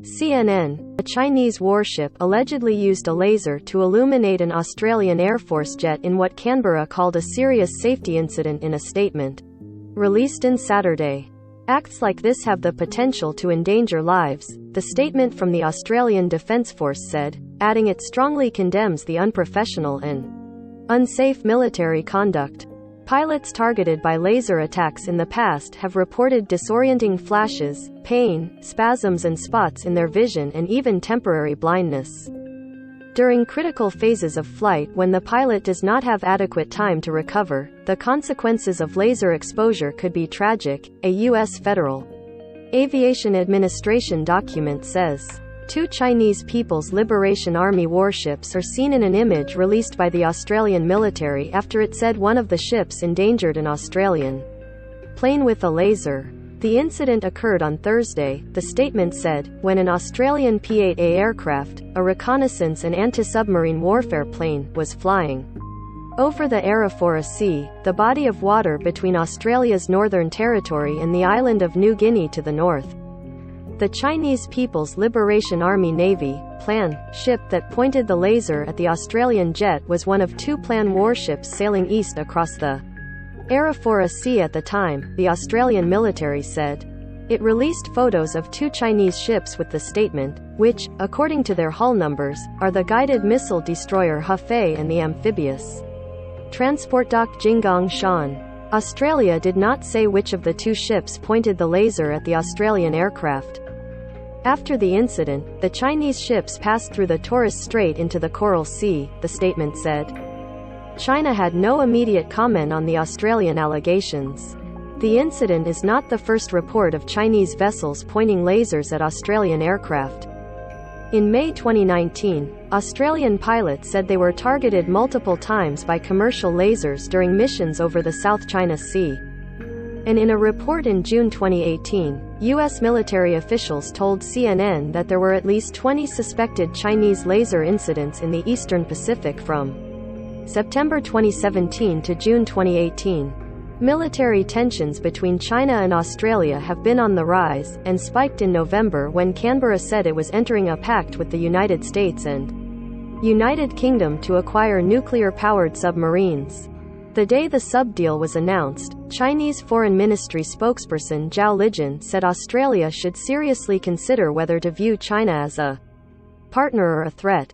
CNN, a Chinese warship allegedly used a laser to illuminate an Australian Air Force jet in what Canberra called a serious safety incident in a statement released on Saturday. Acts like this have the potential to endanger lives, the statement from the Australian Defence Force said, adding it strongly condemns the unprofessional and unsafe military conduct. Pilots targeted by laser attacks in the past have reported disorienting flashes, pain, spasms and spots in their vision and even temporary blindness. During critical phases of flight when the pilot does not have adequate time to recover, the consequences of laser exposure could be tragic, a U.S. Federal Aviation Administration document says. Two Chinese People's Liberation Army warships are seen in an image released by the Australian military after it said one of the ships endangered an Australian plane with a laser. The incident occurred on Thursday, the statement said, when an Australian P-8A aircraft, a reconnaissance and anti-submarine warfare plane, was flying over the Arafura Sea, the body of water between Australia's Northern Territory and the island of New Guinea to the north. The Chinese People's Liberation Army Navy plan ship that pointed the laser at the Australian jet was one of two plan warships sailing east across the Arafura Sea at the time, the Australian military said. It released photos of two Chinese ships with the statement, which, according to their hull numbers, are the guided missile destroyer Hefei and the amphibious transport dock Jinggang Shan. Australia did not say which of the two ships pointed the laser at the Australian aircraft. After the incident, the Chinese ships passed through the Torres Strait into the Coral Sea, the statement said. China had no immediate comment on the Australian allegations. The incident is not the first report of Chinese vessels pointing lasers at Australian aircraft. In May 2019, Australian pilots said they were targeted multiple times by commercial lasers during missions over the South China Sea. And in a report in June 2018, U.S. military officials told CNN that there were at least 20 suspected Chinese laser incidents in the Eastern Pacific from September 2017 to June 2018. Military tensions between China and Australia have been on the rise, and spiked in November when Canberra said it was entering a pact with the United States and United Kingdom to acquire nuclear-powered submarines. The day the sub-deal was announced, Chinese Foreign Ministry spokesperson Zhao Lijian said Australia should seriously consider whether to view China as a partner or a threat.